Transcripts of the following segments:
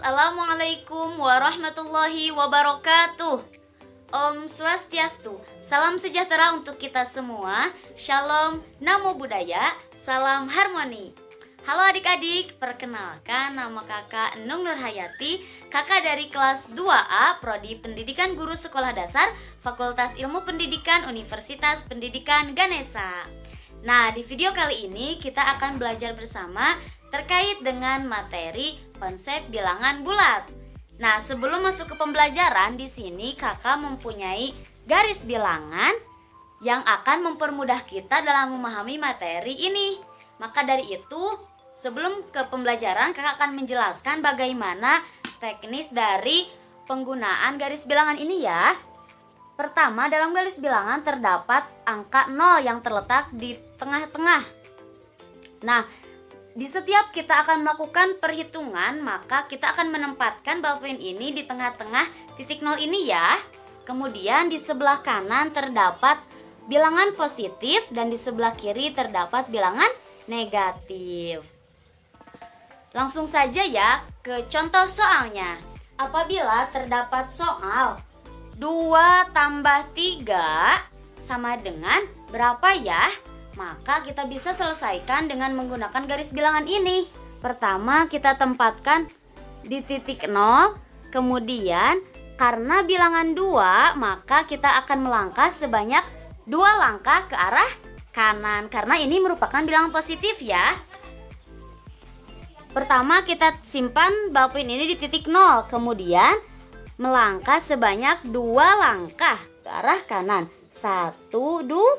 Assalamualaikum warahmatullahi wabarakatuh. Om Swastiastu. Salam sejahtera untuk kita semua. Shalom, namo buddhaya, salam harmoni. Halo adik-adik, perkenalkan nama kakak Nung Nurhayati, kakak dari kelas 2A Prodi Pendidikan Guru Sekolah Dasar Fakultas Ilmu Pendidikan Universitas Pendidikan Ganesha. Nah, di video kali ini kita akan belajar bersama terkait dengan materi konsep bilangan bulat. Nah, sebelum masuk ke pembelajaran, di sini kakak mempunyai garis bilangan yang akan mempermudah kita dalam memahami materi ini. Maka dari itu, sebelum ke pembelajaran, kakak akan menjelaskan bagaimana teknis dari penggunaan garis bilangan ini ya. Pertama, dalam garis bilangan terdapat angka 0 yang terletak di tengah-tengah. Nah, di setiap kita akan melakukan perhitungan, maka kita akan menempatkan ballpoint ini di tengah-tengah titik 0 ini ya. Kemudian di sebelah kanan terdapat bilangan positif dan di sebelah kiri terdapat bilangan negatif. Langsung saja ya ke contoh soalnya. Apabila terdapat soal 2 tambah 3 sama dengan berapa ya? Maka kita bisa selesaikan dengan menggunakan garis bilangan ini. Pertama kita tempatkan di titik 0. Kemudian karena bilangan 2, maka kita akan melangkah sebanyak 2 langkah ke arah kanan. Karena ini merupakan bilangan positif ya. Pertama kita simpan ballpoint ini di titik 0. Kemudian melangkah sebanyak 2 langkah ke arah kanan. 1, 2.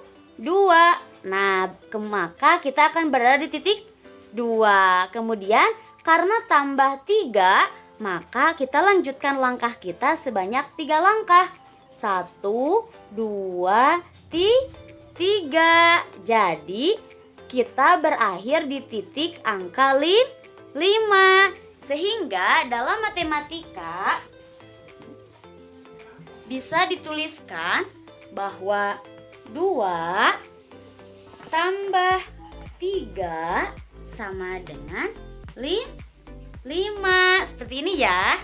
Nah, maka kita akan berada di titik 2. Kemudian karena tambah 3, maka kita lanjutkan langkah kita sebanyak 3 langkah. 1, 2, 3. Jadi kita berakhir di titik angka 5. Sehingga dalam matematika bisa dituliskan bahwa 2 tambah 3 sama dengan 5. Seperti ini ya.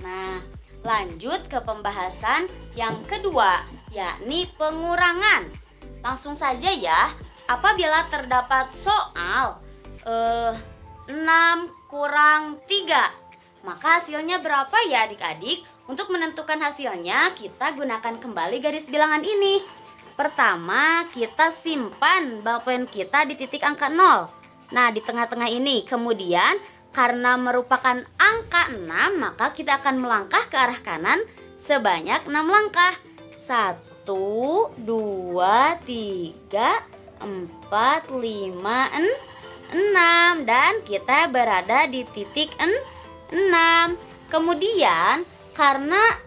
Nah, lanjut ke pembahasan yang kedua, yakni pengurangan. Langsung saja ya. Apabila terdapat soal 6 kurang 3, maka hasilnya berapa ya adik-adik? Untuk menentukan hasilnya, kita gunakan kembali garis bilangan ini. Pertama, kita simpan ballpoint kita di titik angka 0. Nah, di tengah-tengah ini. Kemudian, karena merupakan angka 6, maka kita akan melangkah ke arah kanan sebanyak 6 langkah. 1, 2, 3, 4, 5, 6. Dan kita berada di titik 6. Kemudian, karena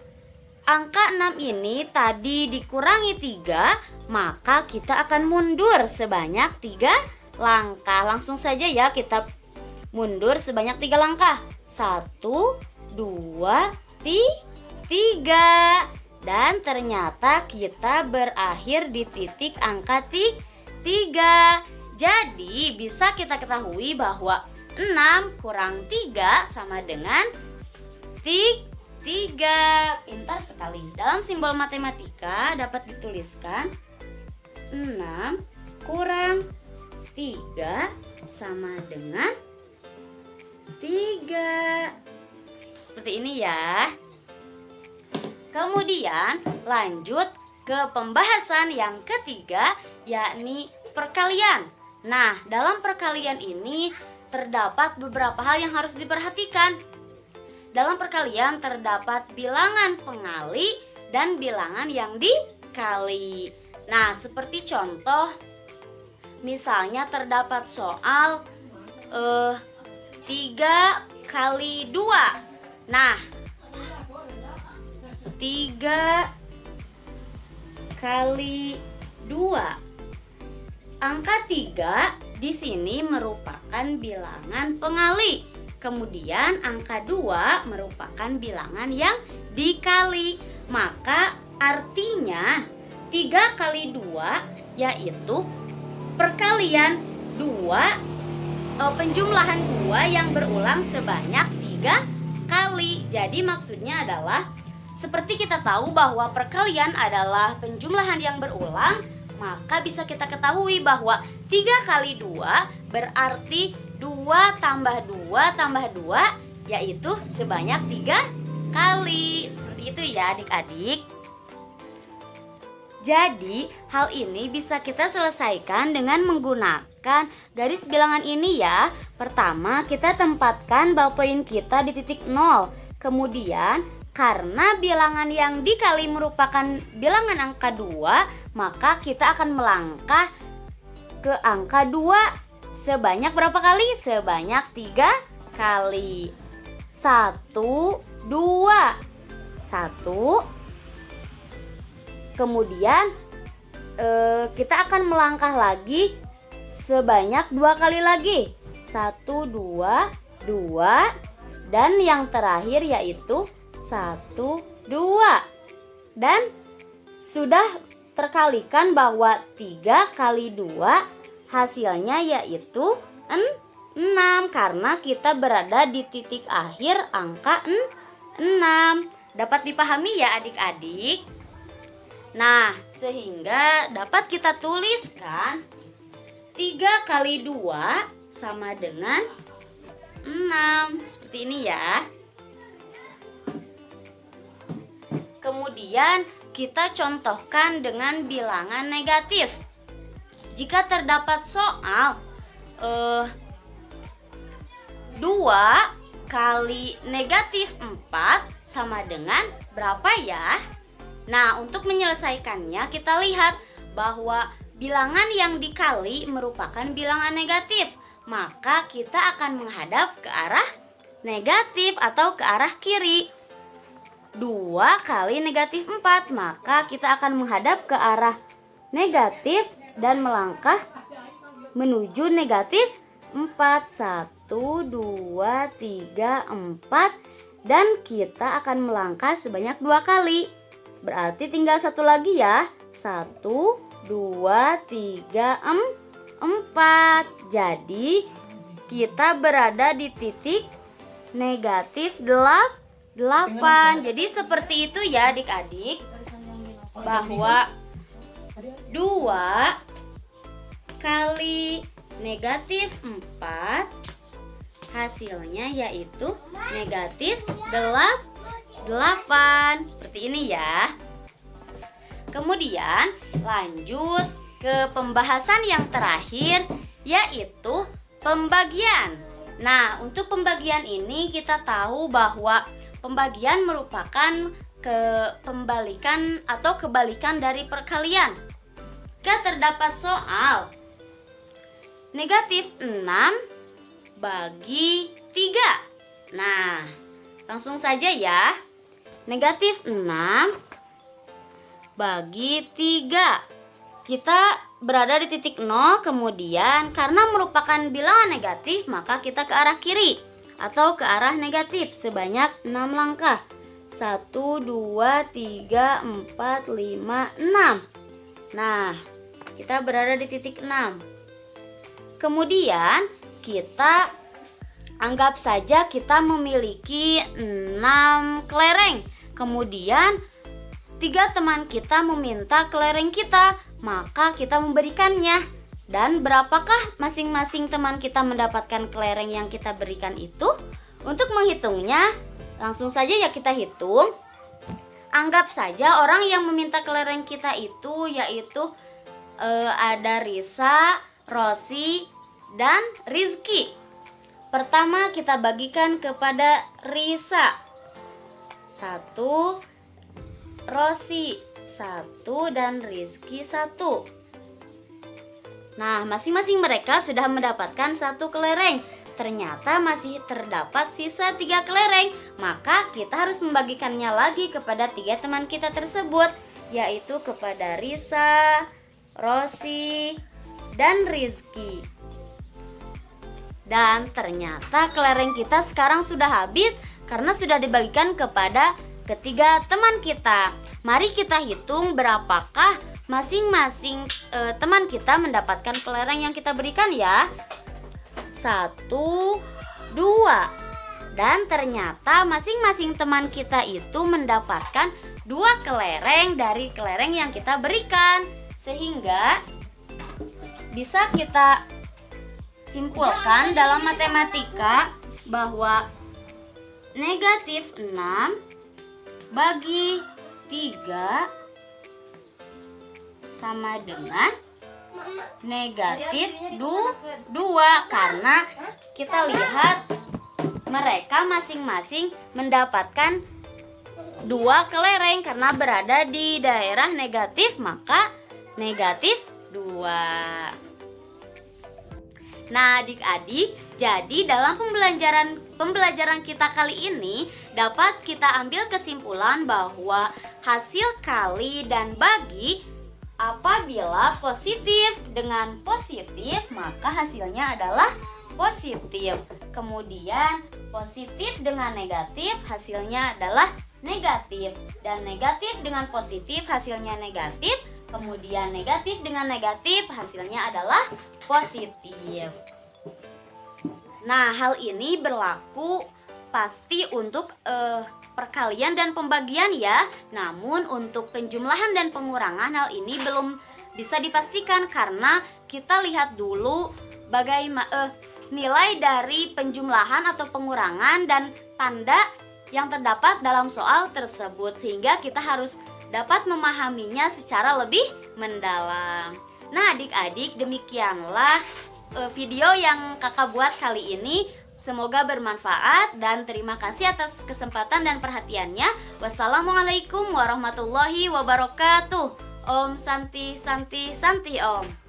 angka 6 ini tadi dikurangi 3, maka kita akan mundur sebanyak 3 langkah. Langsung saja ya kita mundur sebanyak 3 langkah. 1, 2, 3. Dan ternyata kita berakhir di titik angka 3. Jadi bisa kita ketahui bahwa 6 kurang 3 sama dengan 3. Pintar sekali. Dalam simbol matematika dapat dituliskan 6 kurang 3 sama dengan 3. Seperti ini ya. Kemudian lanjut ke pembahasan yang ketiga, yakni perkalian. Nah, dalam perkalian ini terdapat beberapa hal yang harus diperhatikan. Dalam perkalian terdapat bilangan pengali dan bilangan yang dikali. Nah, seperti contoh, misalnya terdapat soal 3 kali 2. Nah, 3 kali 2. Angka 3 di sini merupakan bilangan pengali. Kemudian angka 2 merupakan bilangan yang dikali. Maka artinya 3 kali 2 yaitu perkalian 2 penjumlahan 2 yang berulang sebanyak 3 kali. Jadi maksudnya adalah seperti kita tahu bahwa perkalian adalah penjumlahan yang berulang, maka bisa kita ketahui bahwa 3 kali 2 berarti 2 tambah 2 tambah 2, yaitu sebanyak 3 kali. Seperti itu ya adik-adik. Jadi hal ini bisa kita selesaikan dengan menggunakan garis bilangan ini ya. Pertama kita tempatkan ballpoint kita di titik 0. Kemudian karena bilangan yang dikali merupakan bilangan angka 2, maka kita akan melangkah ke angka 2 sebanyak berapa kali? Sebanyak 3 kali. 1, 2, 1. Kemudian kita akan melangkah lagi sebanyak 2 kali lagi. 1, 2, 2. Dan yang terakhir yaitu 1, 2. Dan sudah terkalikan bahwa 3 kali 2 hasilnya yaitu 6, karena kita berada di titik akhir angka 6. Dapat dipahami ya adik-adik? Nah, sehingga dapat kita tuliskan 3 kali 2 sama dengan 6. Seperti ini ya. Kemudian kita contohkan dengan bilangan negatif. Jika terdapat soal 2 kali negatif 4 sama dengan berapa ya? Nah, untuk menyelesaikannya kita lihat bahwa bilangan yang dikali merupakan bilangan negatif. Maka kita akan menghadap ke arah negatif atau ke arah kiri. 2 kali negatif 4, maka kita akan menghadap ke arah negatif dan melangkah menuju negatif 4. 1, 2, 3, 4. Dan kita akan melangkah sebanyak 2 kali. Berarti tinggal 1 lagi ya. 1, 2, 3, 4. Jadi kita berada di titik negatif 8. Jadi seperti itu ya adik-adik, bahwa 2 kali negatif 4 hasilnya yaitu negatif 8. Seperti ini ya. Kemudian lanjut ke pembahasan yang terakhir, yaitu pembagian. Nah, untuk pembagian ini kita tahu bahwa pembagian merupakan pembalikan atau kebalikan dari perkalian. Jika terdapat soal negatif 6 bagi 3. Nah, langsung saja ya. Negatif 6 bagi 3. Kita berada di titik 0, kemudian karena merupakan bilangan negatif, maka kita ke arah kiri atau ke arah negatif sebanyak 6 langkah. 1, 2, 3, 4, 5, 6. Nah, kita berada di titik 6. Kemudian kita anggap saja kita memiliki 6 kelereng. Kemudian 3 teman kita meminta kelereng kita, maka kita memberikannya. Dan berapakah masing-masing teman kita mendapatkan kelereng yang kita berikan itu? Untuk menghitungnya, langsung saja ya kita hitung. Anggap saja orang yang meminta kelereng kita itu yaitu ada Risa, Rosi, dan Rizky. Pertama kita bagikan kepada Risa 1, Rosi 1, dan Rizky 1. Nah, masing-masing mereka sudah mendapatkan 1 kelereng. Ternyata masih terdapat sisa 3 kelereng. Maka kita harus membagikannya lagi kepada 3 teman kita tersebut, yaitu kepada Risa, Rosi, dan Rizky. Dan ternyata kelereng kita sekarang sudah habis karena sudah dibagikan kepada ketiga teman kita. Mari kita hitung berapakah masing-masing teman kita mendapatkan kelereng yang kita berikan ya. 1, 2, Dan ternyata masing-masing teman kita itu mendapatkan 2 kelereng dari kelereng yang kita berikan. Sehingga bisa kita simpulkan dalam matematika bahwa negatif 6 bagi 3 sama dengan negatif 2, karena kita lihat mereka masing-masing mendapatkan 2 kelereng karena berada di daerah negatif, maka negatif 2. Nah, adik-adik, jadi dalam pembelajaran kita kali ini dapat kita ambil kesimpulan bahwa hasil kali dan bagi apabila positif dengan positif, maka hasilnya adalah positif. Kemudian positif dengan negatif hasilnya adalah negatif. Dan negatif dengan positif hasilnya negatif. Kemudian negatif dengan negatif hasilnya adalah positif. Nah, hal ini berlaku pasti untuk perkalian dan pembagian ya. Namun untuk penjumlahan dan pengurangan hal ini belum bisa dipastikan karena kita lihat dulu bagaimana nilai dari penjumlahan atau pengurangan dan tanda yang terdapat dalam soal tersebut, sehingga kita harus dapat memahaminya secara lebih mendalam. Nah, adik-adik, demikianlah video yang kakak buat kali ini. Semoga bermanfaat dan terima kasih atas kesempatan dan perhatiannya. Wassalamualaikum warahmatullahi wabarakatuh. Om Santi Santi Santi Om.